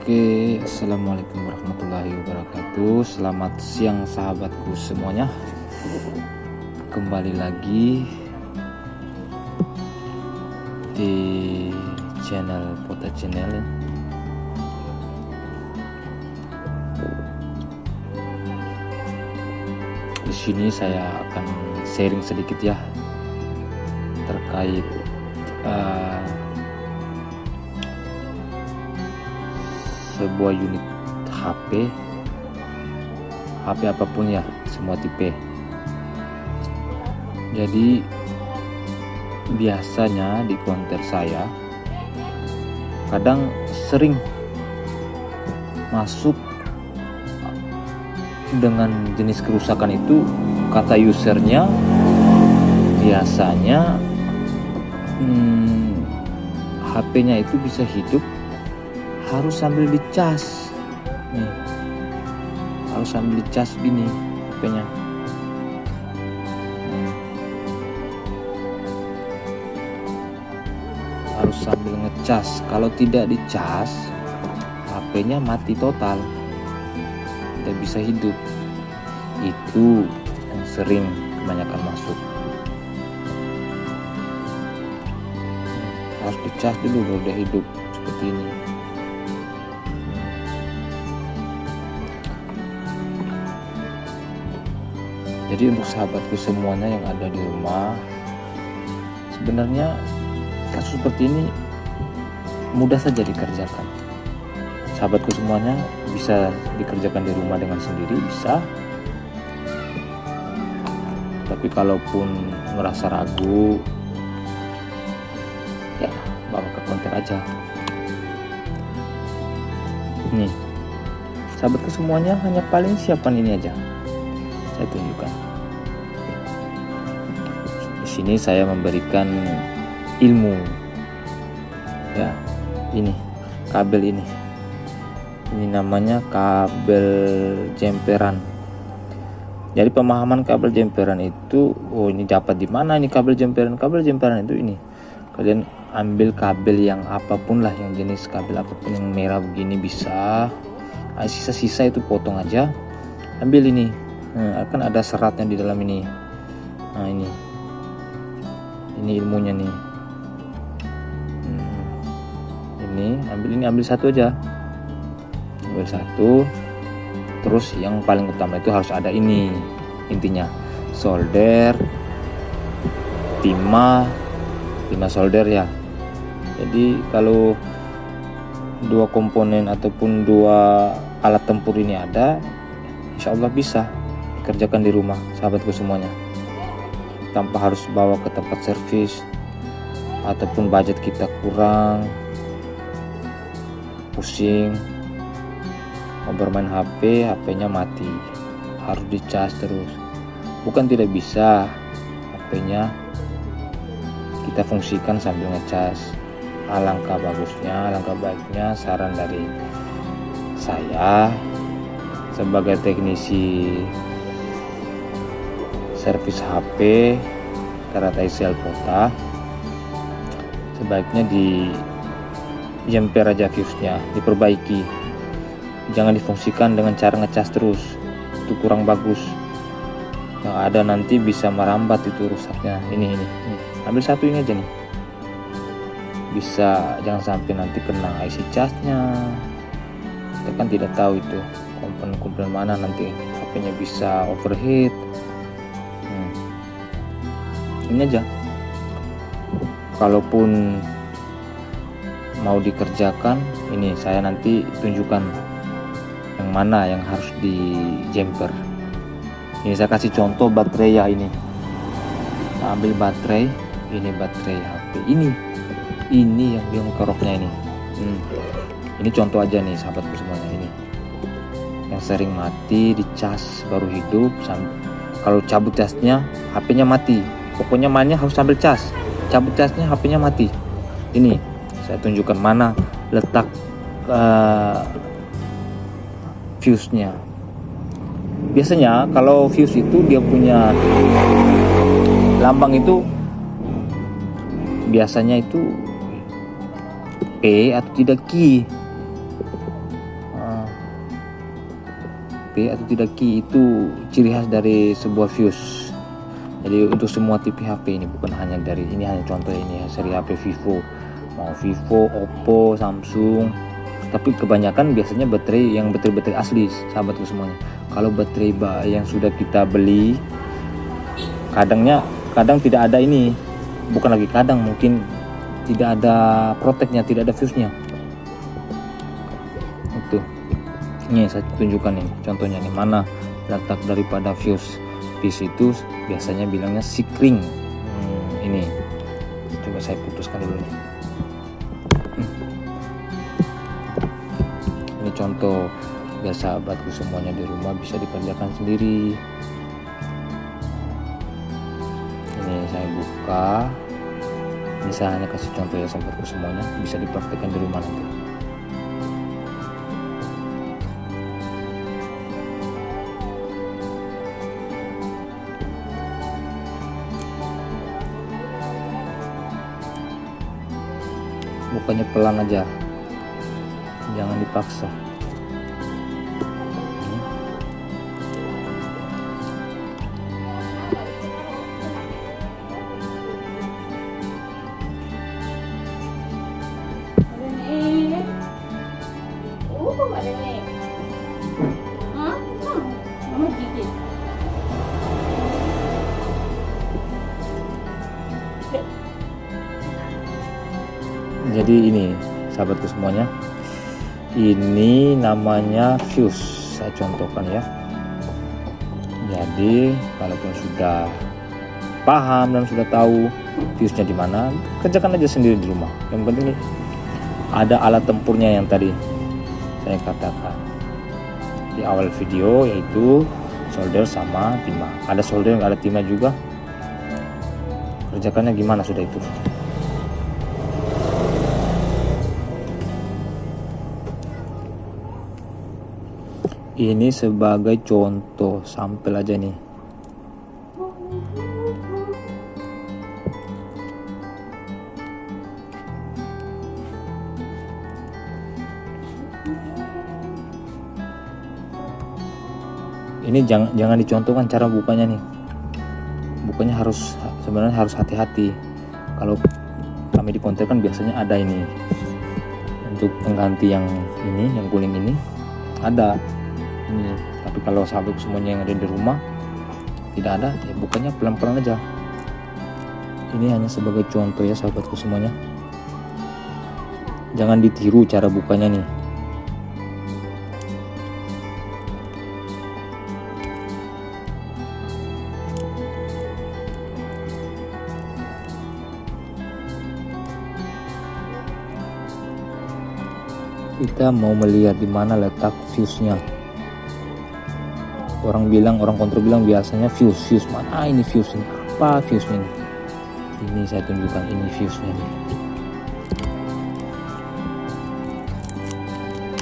Oke, assalamualaikum warahmatullahi wabarakatuh. Selamat siang sahabatku semuanya. Kembali lagi di channel Pota Channel. Di sini saya akan sharing sedikit ya terkait sebuah unit HP apapun ya, semua tipe. Jadi biasanya di konter saya kadang sering masuk dengan jenis kerusakan itu, kata usernya biasanya HP-nya itu bisa hidup harus sambil dicas nih, harus sambil dicas gini HP-nya. Harus sambil ngecas, kalau tidak dicas HP-nya mati total, tidak bisa hidup. Itu yang sering kebanyakan masuk. Harus dicas dulu baru udah hidup seperti ini. Jadi untuk sahabatku semuanya yang ada di rumah, sebenarnya kasus seperti ini mudah saja dikerjakan. Sahabatku semuanya bisa dikerjakan di rumah dengan sendiri, bisa. Tapi kalaupun merasa ragu, ya bawa ke konter aja. Nih, sahabatku semuanya hanya paling siapkan ini aja. Saya tunjukkan. Di sini saya memberikan ilmu. Ya, ini kabel ini. Ini namanya kabel jemperan. Jadi pemahaman kabel jemperan itu, oh ini dapat di mana ini kabel jemperan? Kabel jemperan itu ini. Kalian ambil kabel yang apapun lah, yang jenis kabel apapun yang merah begini bisa. Sisa-sisa itu potong aja. Ambil ini. Akan ada seratnya di dalam ini. Nah ini ilmunya nih. Ini ambil satu aja, ambil satu. Terus yang paling utama itu harus ada ini, intinya solder, timah solder ya. Jadi kalau dua komponen ataupun dua alat tempur ini ada, insya Allah bisa kerjakan di rumah sahabatku semuanya, tanpa harus bawa ke tempat servis ataupun budget kita kurang, pusing mau bermain HP-nya mati, harus dicas terus. Bukan tidak bisa, HP-nya kita fungsikan sambil ngecas. Alangkah bagusnya, alangkah baiknya saran dari saya sebagai teknisi servis HP Teratai Sel Pota, sebaiknya di jemper aja fuse-nya, diperbaiki. Jangan difungsikan dengan cara ngecas terus, itu kurang bagus. Yang ada nanti bisa merambat itu rusaknya. Ini. Ambil satu ini aja nih. Bisa, jangan sampai nanti kena IC casnya. Kita kan tidak tahu itu komponen-komponen mana nanti HP-nya bisa overheat. Ini aja. Kalaupun mau dikerjakan, ini saya nanti tunjukkan yang mana yang harus di jumper. Ini saya kasih contoh baterai ya ini. Nah, ambil baterai, ini baterai HP. Ini yang keroknya ini. Ini contoh aja nih sahabatku semuanya ini. Yang sering mati dicas baru hidup. Kalau cabut casnya HP-nya mati. Pokoknya mainnya harus sambil cas. Cabut casnya HP-nya mati. Ini saya tunjukkan mana letak fuse-nya. Biasanya kalau fuse itu dia punya lambang itu biasanya itu P atau tidak Q. HP atau tidak key itu ciri khas dari sebuah fuse. Jadi untuk semua tipe HP ini, bukan hanya dari ini, hanya contoh ini seri HP Vivo, mau Vivo, Oppo, Samsung. Tapi kebanyakan biasanya baterai asli sahabatku semuanya. Kalau baterai yang sudah kita beli, kadang tidak ada ini, bukan lagi kadang, mungkin tidak ada proteknya, tidak ada fuse-nya. Itu. Ini saya tunjukkan nih contohnya nih, mana letak daripada fuse. Fuse itu biasanya bilangnya sikring. Ini coba saya putuskan dulu nih. Ini contoh biar sahabatku semuanya di rumah bisa dikerjakan sendiri. Ini saya buka, ini saya hanya kasih contoh ya sahabatku semuanya, bisa dipraktikkan di rumah nanti. Bukanya pelan aja, jangan dipaksa. Jadi ini sahabatku semuanya, ini namanya fuse, saya contohkan ya. Jadi kalaupun sudah paham dan sudah tahu fuse-nya di mana, kerjakan aja sendiri di rumah. Yang penting nih ada alat tempurnya yang tadi saya katakan di awal video, yaitu solder sama timah. Ada solder, nggak ada timah juga. Kerjakannya gimana sudah itu. Ini sebagai contoh sampel aja nih. Ini jangan dicontohkan cara bukanya nih. Bukanya sebenarnya harus hati-hati. Kalau kami di konter kan biasanya ada ini untuk pengganti yang ini, yang kuning ini ada. Ini, tapi kalau sahabat semuanya yang ada di rumah tidak ada, ya bukanya pelan-pelan aja. Ini hanya sebagai contoh ya sahabatku semuanya, jangan ditiru cara bukanya nih. Kita mau melihat di mana letak fuse-nya. Orang kontra bilang biasanya fuse mana ini fuse ini, apa fuse ini? Ini saya tunjukkan, ini fuse-nya nih.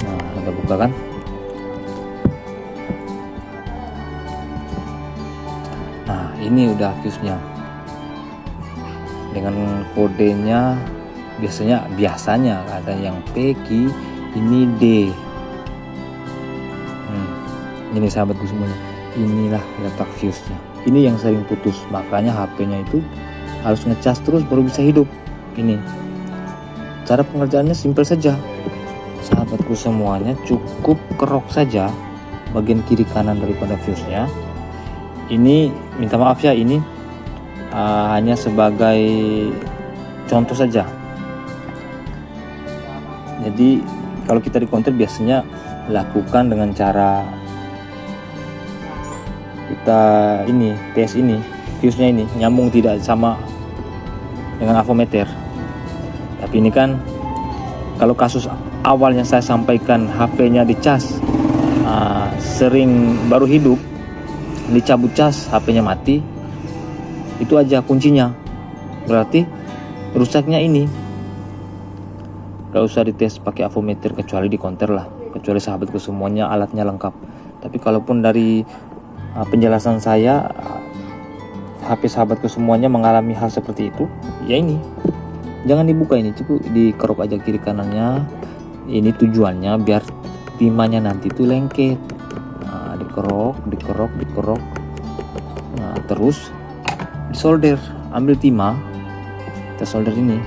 Nah, kita buka kan. Nah, ini udah fuse-nya. Dengan kodenya biasanya ada yang PQ, ini D. Ini sahabatku semuanya, inilah letak fuse-nya. Ini yang sering putus, makanya HP-nya itu harus ngecas terus baru bisa hidup. Ini cara pengerjaannya simpel saja sahabatku semuanya, cukup kerok saja bagian kiri kanan daripada fuse-nya. Ini minta maaf ya, ini hanya sebagai contoh saja. Jadi kalau kita di konter biasanya lakukan dengan cara kita ini tes ini fuse-nya ini nyambung tidak sama dengan avometer. Tapi ini kan kalau kasus awal yang saya sampaikan, HP-nya dicas sering baru hidup, dicabut cas HP-nya mati, itu aja kuncinya. Berarti rusaknya ini. Gak usah dites pakai avometer kecuali di konter lah, kecuali sahabatku semuanya alatnya lengkap. Tapi kalaupun dari penjelasan saya, HP sahabatku semuanya mengalami hal seperti itu, ya ini jangan dibuka, ini cukup dikerok aja kiri kanannya. Ini tujuannya biar timahnya nanti tuh lengket. Nah, dikerok. Nah, terus disolder, ambil timah, kita solder ini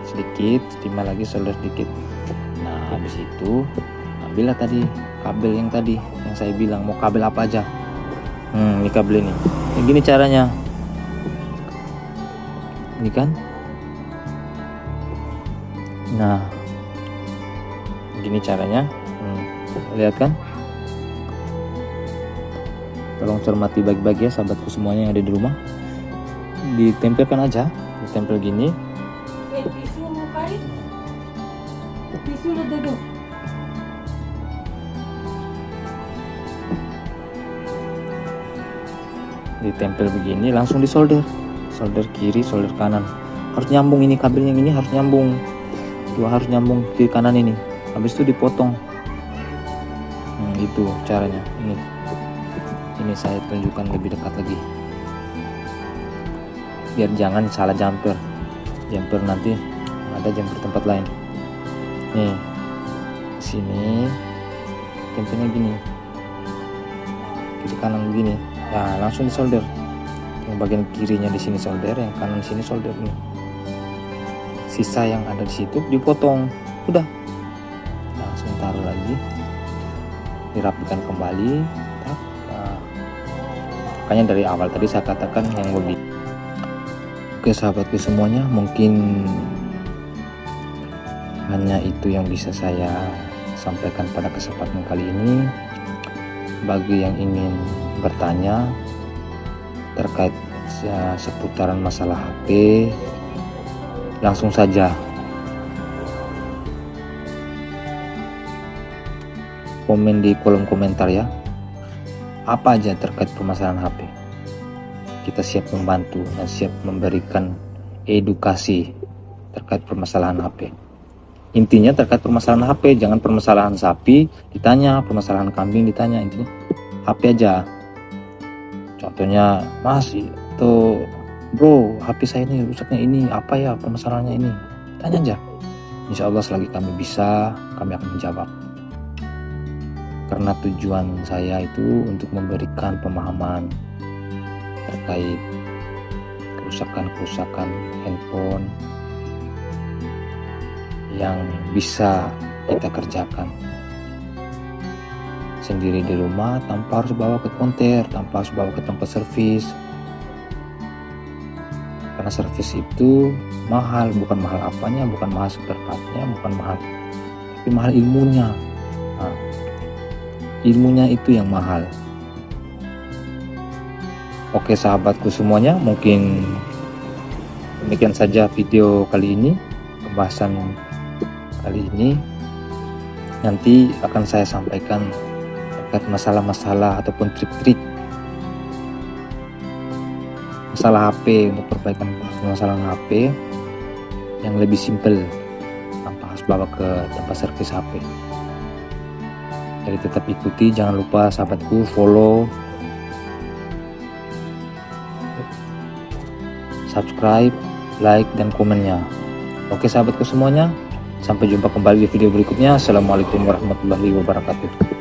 sedikit, timah lagi, solder sedikit. Nah, habis itu ambillah tadi kabel yang tadi yang saya bilang, mau kabel apa aja. Ini kabel ini. Gini caranya. Ini kan. Nah, gini caranya. Lihat kan? Tolong cermati baik-baik ya sahabatku semuanya yang ada di rumah. Ditempelkan aja, ditempel gini. Ditempel begini, langsung disolder. Solder kiri, solder kanan. Harus nyambung ini kabelnya, ini harus nyambung. Harus nyambung kiri kanan ini. Habis itu dipotong. Itu caranya. Ini saya tunjukkan lebih dekat lagi. Biar jangan salah jumper nanti ada jumper tempat lain. Nih, sini tempelnya gini, kiri kanan begini. Nah, langsung disolder. Yang bagian kirinya di sini solder, yang kanan sini solder nih. Sisa yang ada di situ dipotong. Udah. Langsung taruh lagi. Dirapikan kembali. Makanya dari awal tadi saya katakan yang lebih. Oke sahabatku semuanya, mungkin hanya itu yang bisa saya sampaikan pada kesempatan kali ini. Bagi yang ingin bertanya terkait seputaran masalah HP, langsung saja komen di kolom komentar ya. Apa aja terkait permasalahan HP, kita siap membantu dan siap memberikan edukasi terkait permasalahan HP. Intinya terkait permasalahan HP, jangan permasalahan sapi ditanya, permasalahan kambing ditanya, intinya HP aja. Contohnya, Mas itu bro, HP saya ini rusaknya ini, apa ya permasalahannya ini, tanya aja. Insya Allah selagi kami bisa, kami akan menjawab. Karena tujuan saya itu untuk memberikan pemahaman terkait kerusakan handphone yang bisa kita kerjakan sendiri di rumah tanpa harus bawa ke konter, tanpa harus bawa ke tempat servis. Karena servis itu mahal, bukan mahal apanya, bukan mahal spare partnya, bukan mahal, tapi mahal ilmunya. Ilmunya itu yang mahal. Oke sahabatku semuanya, mungkin demikian saja video kali ini, pembahasan kali ini. Nanti akan saya sampaikan terkait masalah-masalah ataupun trik-trik masalah HP, untuk perbaikan permasalahan HP yang lebih simpel tanpa harus bawa ke tempat servis HP. Jadi tetap ikuti, jangan lupa sahabatku follow, subscribe, like, dan komennya. Oke sahabatku semuanya, sampai jumpa kembali di video berikutnya. Assalamualaikum warahmatullahi wabarakatuh.